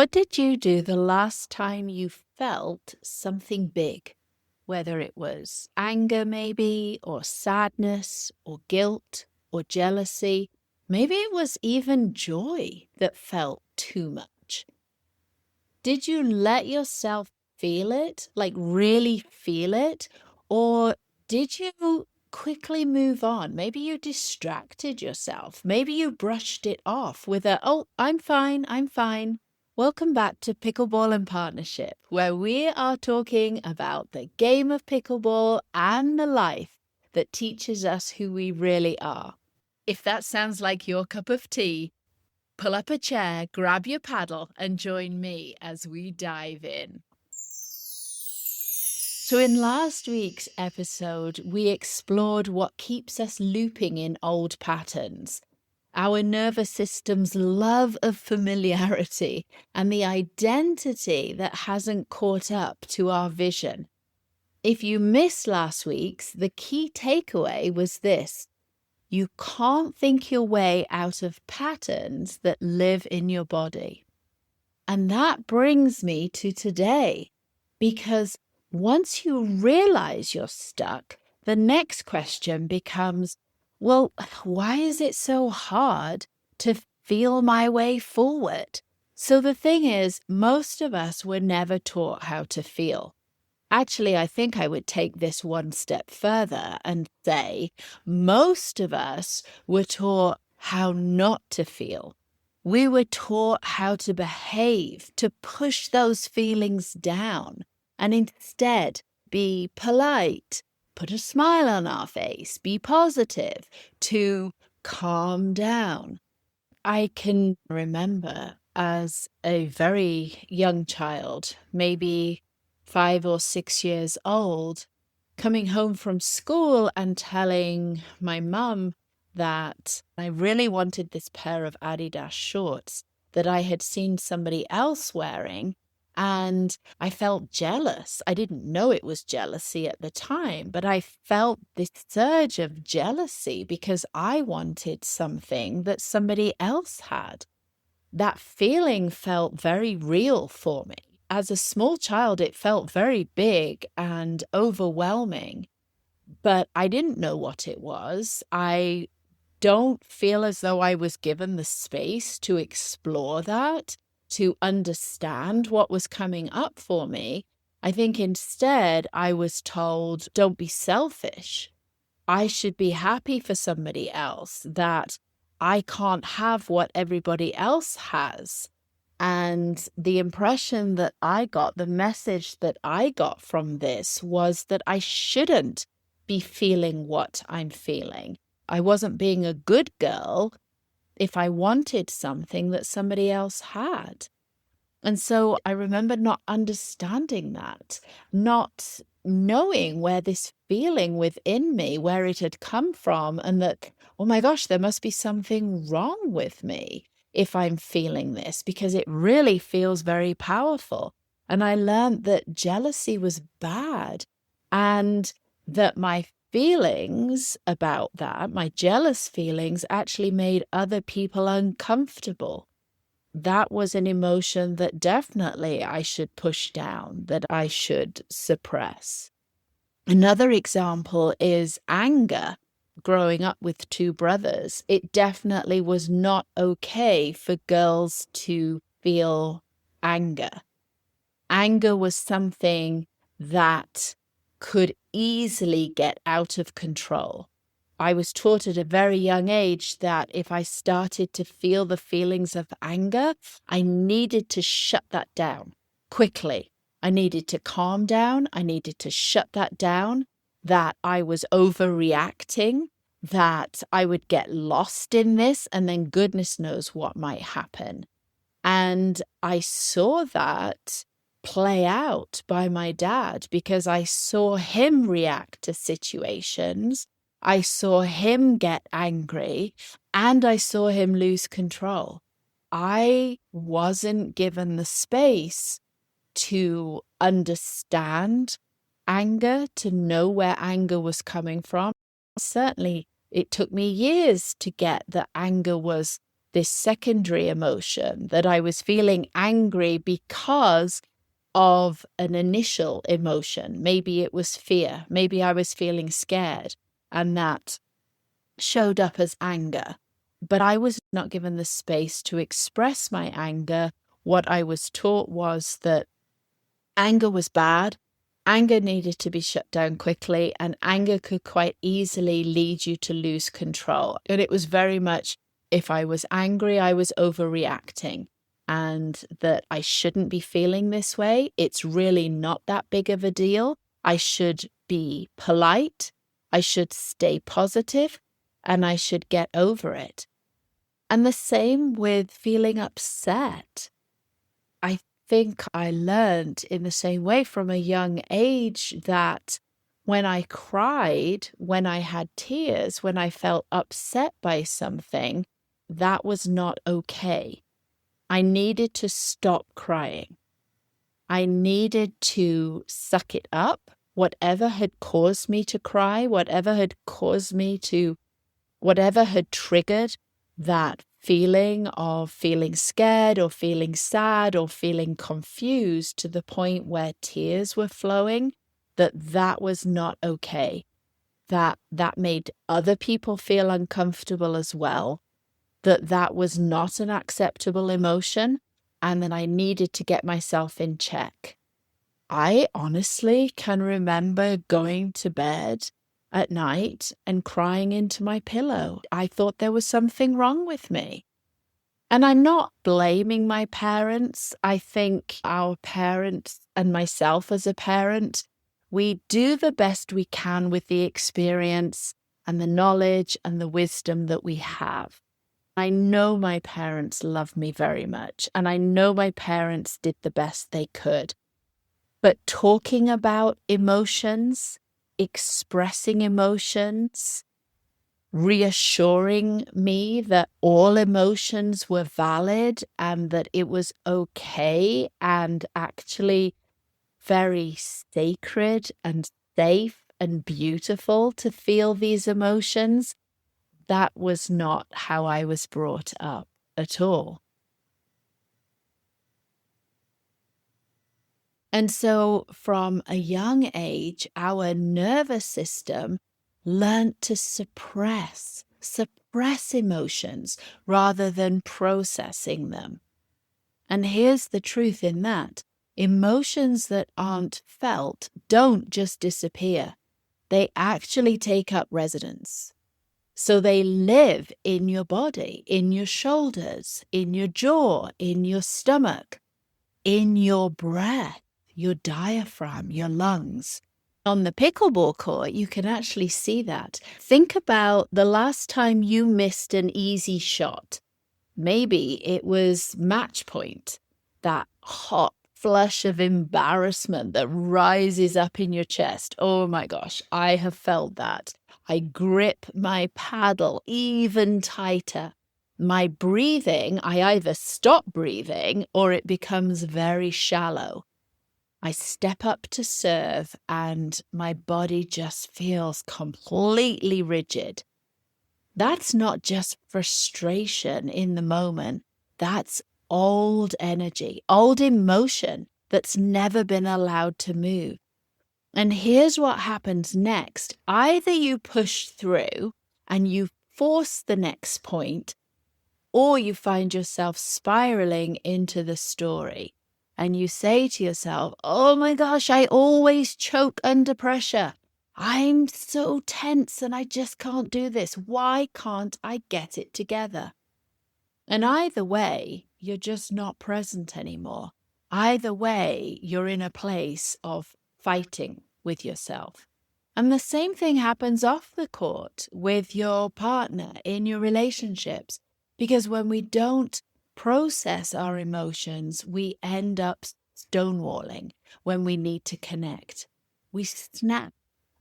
What did you do the last time you felt something big? Whether it was anger, maybe, or sadness, or guilt, or jealousy. Maybe it was even joy that felt too much. Did you let yourself feel it, like really feel it? Or did you quickly move on? Maybe you distracted yourself. Maybe you brushed it off with oh, I'm fine, I'm fine. Welcome back to Pickleball and Partnership, where we are talking about the game of pickleball and the life that teaches us who we really are. If that sounds like your cup of tea, pull up a chair, grab your paddle, and join me as we dive in. So in last week's episode, we explored what keeps us looping in old patterns, our nervous system's love of familiarity, and the identity that hasn't caught up to our vision. If you missed last week's, the key takeaway was this: you can't think your way out of patterns that live in your body. And that brings me to today, because once you realize you're stuck, the next question becomes, well, why is it so hard to feel my way forward? So the thing is, most of us were never taught how to feel. Actually, I think I would take this one step further and say most of us were taught how not to feel. We were taught how to behave, to push those feelings down, and instead be polite, put a smile on our face, be positive, to calm down. I can remember as a very young child, maybe 5 or 6 years old, coming home from school and telling my mum that I really wanted this pair of Adidas shorts that I had seen somebody else wearing, and I felt jealous. I didn't know it was jealousy at the time, but I felt this surge of jealousy because I wanted something that somebody else had. That feeling felt very real for me. As a small child, it felt very big and overwhelming, but I didn't know what it was. I don't feel as though I was given the space to explore that, to understand what was coming up for me. I think instead I was told, don't be selfish. I should be happy for somebody else, that I can't have what everybody else has. And the impression that I got, the message that I got from this was that I shouldn't be feeling what I'm feeling. I wasn't being a good girl if I wanted something that somebody else had. And so I remember not understanding that, not knowing where this feeling within me, where it had come from, and that, oh my gosh, there must be something wrong with me if I'm feeling this, because it really feels very powerful. And I learned that jealousy was bad, and that my feelings about that, my jealous feelings, actually made other people uncomfortable. That was an emotion that definitely I should push down, that I should suppress. Another example is anger. Growing up with two brothers, it definitely was not okay for girls to feel anger. Anger was something that could easily get out of control. I was taught at a very young age that if I started to feel the feelings of anger, I needed to shut that down quickly. I needed to calm down. I needed to shut that down, that I was overreacting, that I would get lost in this, and then goodness knows what might happen. And I saw that play out by my dad, because I saw him react to situations. I saw him get angry, and I saw him lose control. I wasn't given the space to understand anger, to know where anger was coming from. Certainly, it took me years to get that anger was this secondary emotion, that I was feeling angry because of an initial emotion. Maybe it was fear. Maybe I was feeling scared, and that showed up as anger. But I was not given the space to express my anger. What I was taught was that anger was bad. Anger needed to be shut down quickly, and anger could quite easily lead you to lose control. And it was very much, if I was angry, I was overreacting, and that I shouldn't be feeling this way. It's really not that big of a deal. I should be polite. I should stay positive, and I should get over it. And the same with feeling upset. I think I learned in the same way from a young age that when I cried, when I had tears, when I felt upset by something, that was not okay. I needed to stop crying. I needed to suck it up. Whatever had caused me to cry, whatever had triggered that feeling of feeling scared or feeling sad or feeling confused to the point where tears were flowing, that was not okay. That made other people feel uncomfortable as well, that was not an acceptable emotion, and that I needed to get myself in check. I honestly can remember going to bed at night and crying into my pillow. I thought there was something wrong with me. And I'm not blaming my parents. I think our parents and myself as a parent, we do the best we can with the experience and the knowledge and the wisdom that we have. I know my parents love me very much, and I know my parents did the best they could. But talking about emotions, expressing emotions, reassuring me that all emotions were valid and that it was okay and actually very sacred and safe and beautiful to feel these emotions, that was not how I was brought up at all. And so from a young age, our nervous system learned to suppress emotions rather than processing them. And here's the truth in that. Emotions that aren't felt don't just disappear. They actually take up residence. So they live in your body, in your shoulders, in your jaw, in your stomach, in your breath, your diaphragm, your lungs. On the pickleball court, you can actually see that. Think about the last time you missed an easy shot. Maybe it was match point, that hot flush of embarrassment that rises up in your chest. Oh my gosh, I have felt that. I grip my paddle even tighter. My breathing, I either stop breathing or it becomes very shallow. I step up to serve and my body just feels completely rigid. That's not just frustration in the moment. That's old energy, old emotion that's never been allowed to move. And here's what happens next. Either you push through and you force the next point, or you find yourself spiraling into the story. And you say to yourself, oh my gosh, I always choke under pressure. I'm so tense and I just can't do this. Why can't I get it together? And either way, you're just not present anymore. Either way, you're in a place of fighting with yourself. And the same thing happens off the court with your partner in your relationships. Because when we don't process our emotions, we end up stonewalling when we need to connect. We snap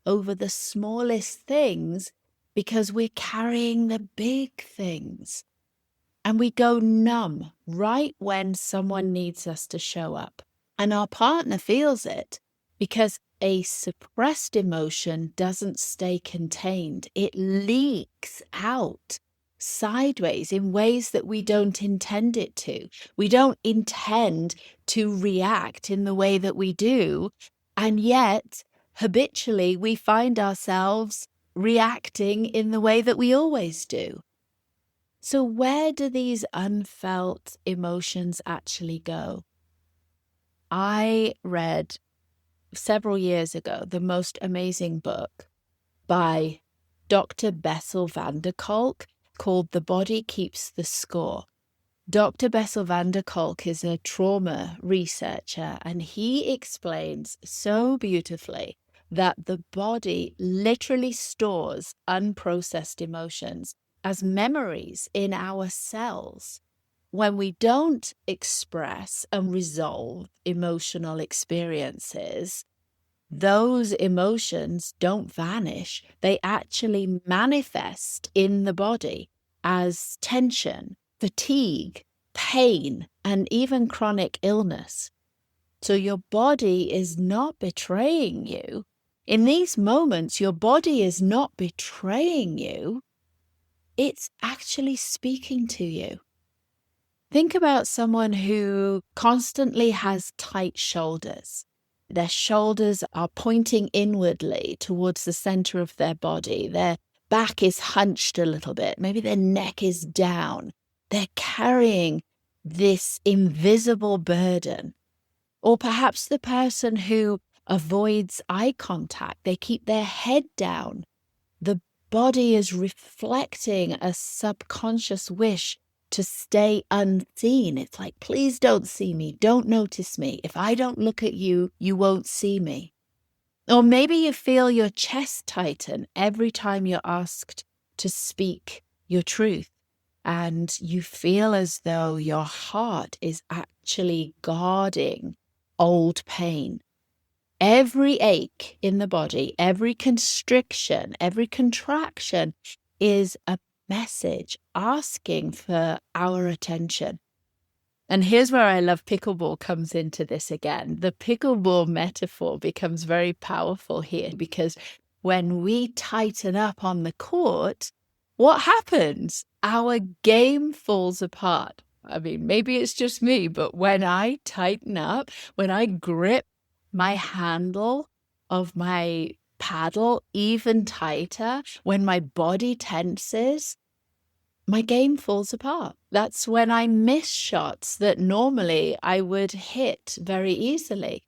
over the smallest things because we're carrying the big things. And we go numb right when someone needs us to show up. And our partner feels it because a suppressed emotion doesn't stay contained. It leaks out. sideways in ways that we don't intend it to. We don't intend to react in the way that we do. And yet, habitually, we find ourselves reacting in the way that we always do. So, where do these unfelt emotions actually go? I read several years ago the most amazing book by Dr. Bessel van der Kolk called The Body Keeps the Score. Dr. Bessel van der Kolk is a trauma researcher, and he explains so beautifully that the body literally stores unprocessed emotions as memories in our cells. When we don't express and resolve emotional experiences, those emotions don't vanish. They actually manifest in the body as tension, fatigue, pain, and even chronic illness. So your body is not betraying you. In these moments, your body is not betraying you. It's actually speaking to you. Think about someone who constantly has tight shoulders. Their shoulders are pointing inwardly towards the center of their body. Their back is hunched a little bit. Maybe their neck is down. They're carrying this invisible burden. Or perhaps the person who avoids eye contact, they keep their head down. The body is reflecting a subconscious wish to stay unseen. It's like, please don't see me. Don't notice me. If I don't look at you, you won't see me. Or maybe you feel your chest tighten every time you're asked to speak your truth. And you feel as though your heart is actually guarding old pain. Every ache in the body, every constriction, every contraction is a message asking for our attention. And here's where I love pickleball comes into this again. The pickleball metaphor becomes very powerful here because when we tighten up on the court, what happens? Our game falls apart. I mean, maybe it's just me, but when I tighten up, when I grip my handle of my paddle even tighter, when my body tenses, my game falls apart. That's when I miss shots that normally I would hit very easily.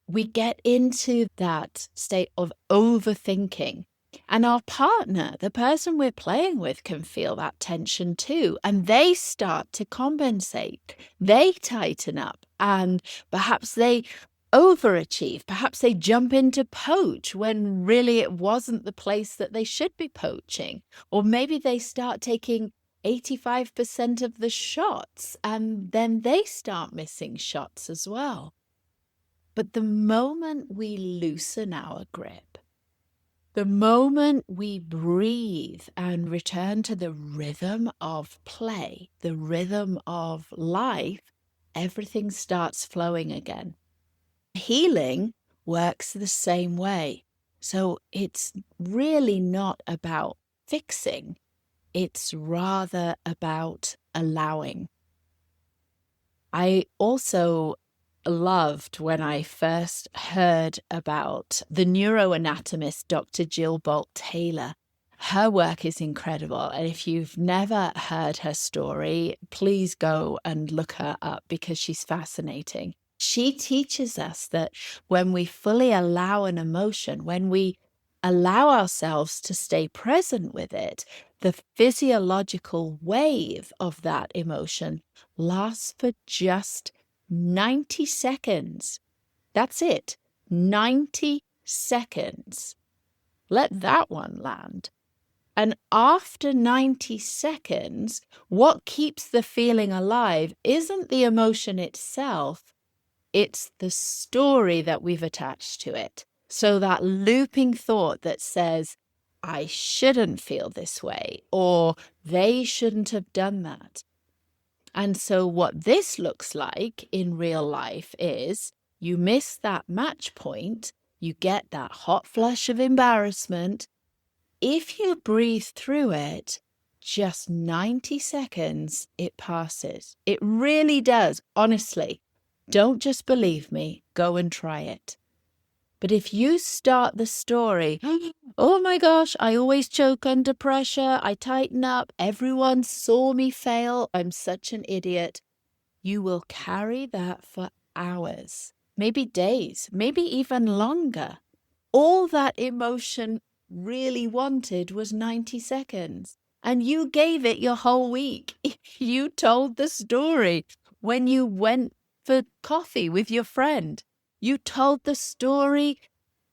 We get into that state of overthinking. And our partner, the person we're playing with, can feel that tension too. And they start to compensate. They tighten up and perhaps they overachieve. Perhaps they jump into poach when really it wasn't the place that they should be poaching. Or maybe they start taking 85% of the shots and then they start missing shots as well. But the moment we loosen our grip, the moment we breathe and return to the rhythm of play, the rhythm of life, everything starts flowing again. Healing works the same way. So it's really not about fixing. It's rather about allowing. I also loved when I first heard about the neuroanatomist, Dr. Jill Bolt Taylor. Her work is incredible. And if you've never heard her story, please go and look her up because she's fascinating. She teaches us that when we fully allow an emotion, when we allow ourselves to stay present with it, the physiological wave of that emotion lasts for just 90 seconds. That's it. 90 seconds. Let that one land. And after 90 seconds, what keeps the feeling alive isn't the emotion itself, it's the story that we've attached to it. So that looping thought that says, I shouldn't feel this way, or they shouldn't have done that. And so what this looks like in real life is you miss that match point, you get that hot flush of embarrassment. If you breathe through it, just 90 seconds, it passes. It really does. Honestly, don't just believe me. Go and try it. But if you start the story, oh my gosh, I always choke under pressure. I tighten up. Everyone saw me fail. I'm such an idiot. You will carry that for hours, maybe days, maybe even longer. All that emotion really wanted was 90 seconds. And you gave it your whole week. You told the story when you went for coffee with your friend. You told the story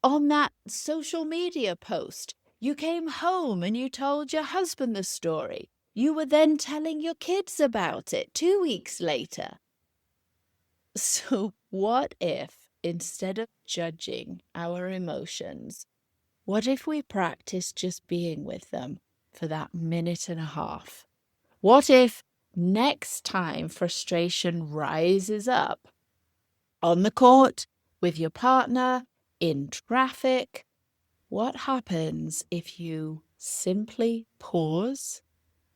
on that social media post. You came home and you told your husband the story. You were then telling your kids about it 2 weeks later. So what if, instead of judging our emotions, what if we practice just being with them for that minute and a half? What if next time frustration rises up on the court, with your partner, in traffic, what happens if you simply pause,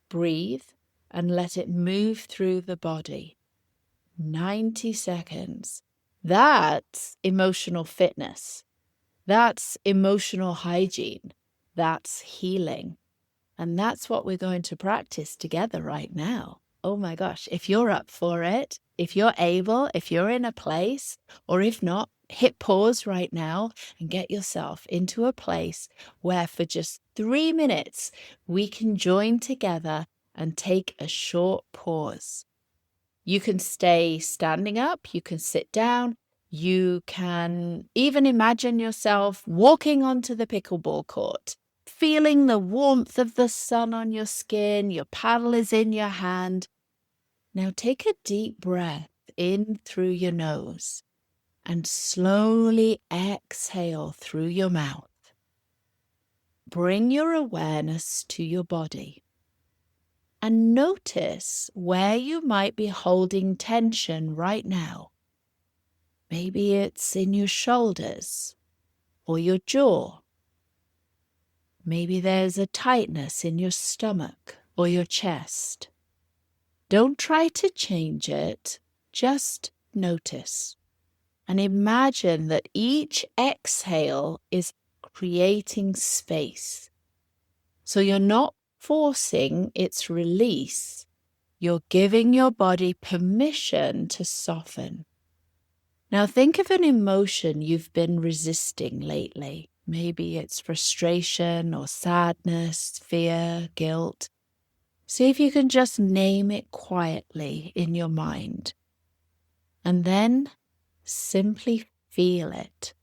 breathe, and let it move through the body? 90 seconds. That's emotional fitness. That's emotional hygiene. That's healing. And that's what we're going to practice together right now. Oh my gosh, if you're up for it, if you're able, if you're in a place, or if not, hit pause right now and get yourself into a place where for just 3 minutes, we can join together and take a short pause. You can stay standing up, you can sit down, you can even imagine yourself walking onto the pickleball court, feeling the warmth of the sun on your skin, your paddle is in your hand. Now take a deep breath in through your nose and slowly exhale through your mouth. Bring your awareness to your body. And notice where you might be holding tension right now. Maybe it's in your shoulders or your jaw. Maybe there's a tightness in your stomach or your chest. Don't try to change it, just notice. And imagine that each exhale is creating space. So you're not forcing its release. You're giving your body permission to soften. Now think of an emotion you've been resisting lately. Maybe it's frustration or sadness, fear, guilt. See if you can just name it quietly in your mind. And then simply feel it.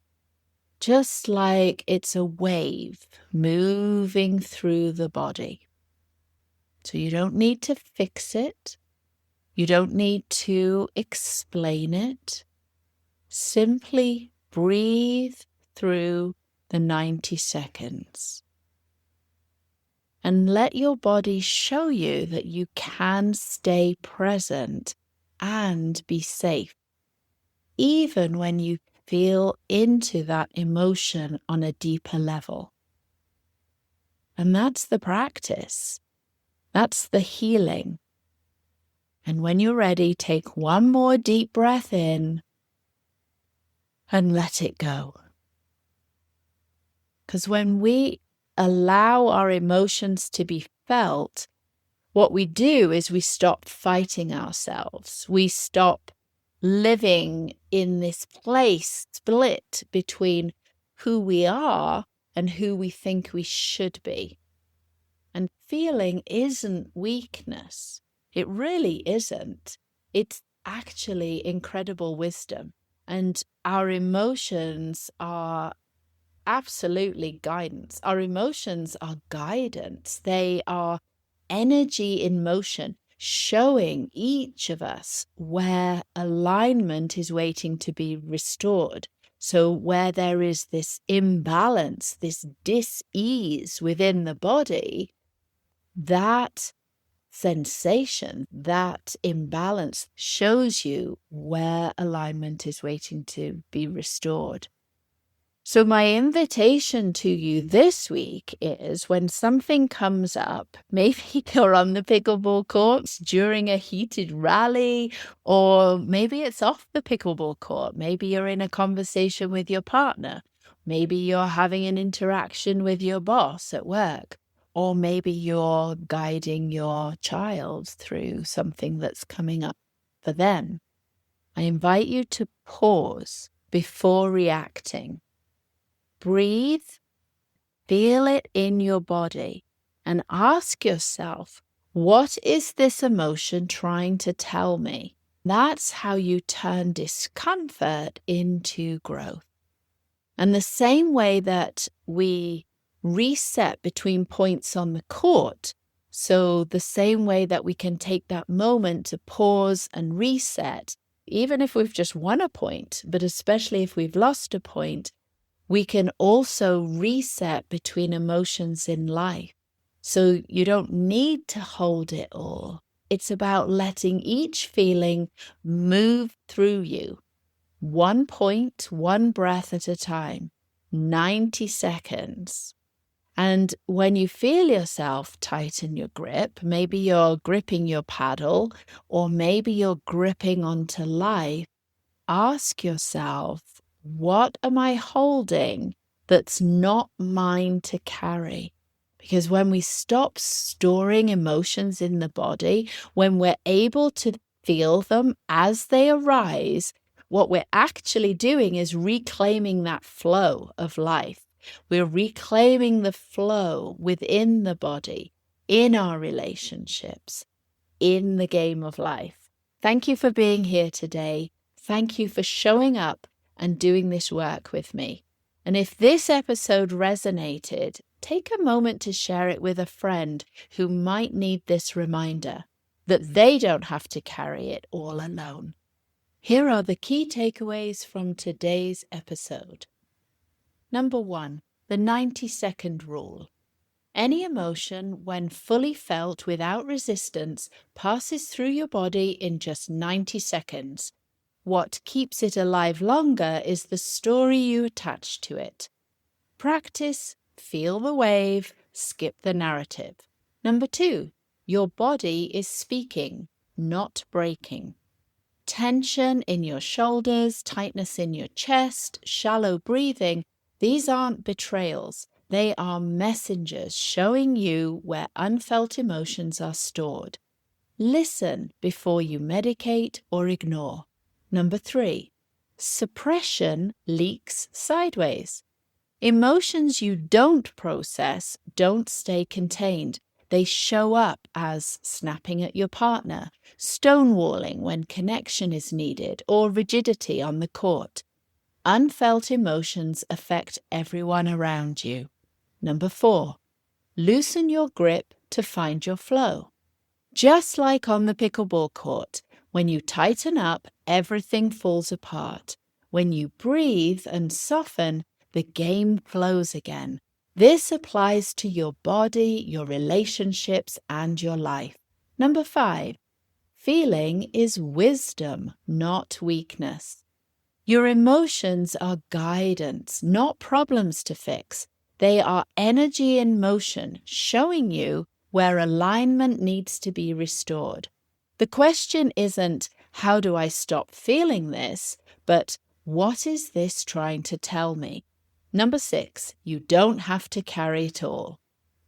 Just like it's a wave moving through the body. So you don't need to fix it. You don't need to explain it. Simply breathe through the 90 seconds. And let your body show you that you can stay present and be safe, even when you feel into that emotion on a deeper level. And that's the practice. That's the healing. And when you're ready, take one more deep breath in and let it go. Because when we allow our emotions to be felt, what we do is we stop fighting ourselves. We stop living in this place split between who we are and who we think we should be. And feeling isn't weakness. It really isn't. It's actually incredible wisdom. And our emotions are absolutely guidance. Our emotions are guidance. They are energy in motion, showing each of us where alignment is waiting to be restored. So where there is this imbalance, this dis-ease within the body, that sensation, that imbalance shows you where alignment is waiting to be restored. So my invitation to you this week is when something comes up, maybe you're on the pickleball courts during a heated rally, or maybe it's off the pickleball court. Maybe you're in a conversation with your partner. Maybe you're having an interaction with your boss at work, or maybe you're guiding your child through something that's coming up for them. I invite you to pause before reacting. Breathe, feel it in your body, and ask yourself, what is this emotion trying to tell me? That's how you turn discomfort into growth. And the same way that we reset between points on the court, so the same way that we can take that moment to pause and reset, even if we've just won a point, but especially if we've lost a point, we can also reset between emotions in life. So you don't need to hold it all. It's about letting each feeling move through you. 1 point, 1 breath at a time, 90 seconds. And when you feel yourself tighten your grip, maybe you're gripping your paddle, or maybe you're gripping onto life, ask yourself, what am I holding that's not mine to carry? Because when we stop storing emotions in the body, when we're able to feel them as they arise, what we're actually doing is reclaiming that flow of life. We're reclaiming the flow within the body, in our relationships, in the game of life. Thank you for being here today. Thank you for showing up and doing this work with me. And if this episode resonated, take a moment to share it with a friend who might need this reminder that they don't have to carry it all alone. Here are the key takeaways from today's episode. Number 1, the 90-second rule. Any emotion, when fully felt without resistance, passes through your body in just 90 seconds. What keeps it alive longer is the story you attach to it. Practice, feel the wave, skip the narrative. Number 2, your body is speaking, not breaking. Tension in your shoulders, tightness in your chest, shallow breathing, these aren't betrayals. They are messengers showing you where unfelt emotions are stored. Listen before you medicate or ignore. Number 3, suppression leaks sideways. Emotions you don't process don't stay contained. They show up as snapping at your partner, stonewalling when connection is needed, or rigidity on the court. Unfelt emotions affect everyone around you. Number 4, loosen your grip to find your flow. Just like on the pickleball court, when you tighten up, everything falls apart. When you breathe and soften, the game flows again. This applies to your body, your relationships, and your life. Number 5, feeling is wisdom, not weakness. Your emotions are guidance, not problems to fix. They are energy in motion, showing you where alignment needs to be restored. The question isn't, how do I stop feeling this? But what is this trying to tell me? Number 6, you don't have to carry it all.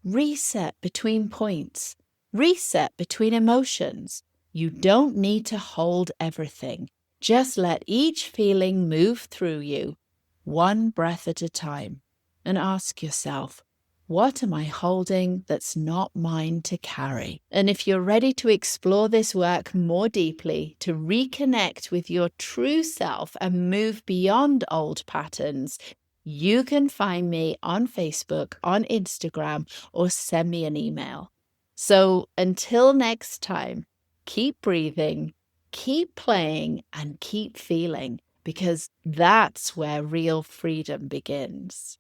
Reset between points. Reset between emotions. You don't need to hold everything. Just let each feeling move through you, 1 breath at a time, and ask yourself, what am I holding that's not mine to carry? And if you're ready to explore this work more deeply, to reconnect with your true self and move beyond old patterns, you can find me on Facebook, on Instagram, or send me an email. So until next time, keep breathing, keep playing, and keep feeling, because that's where real freedom begins.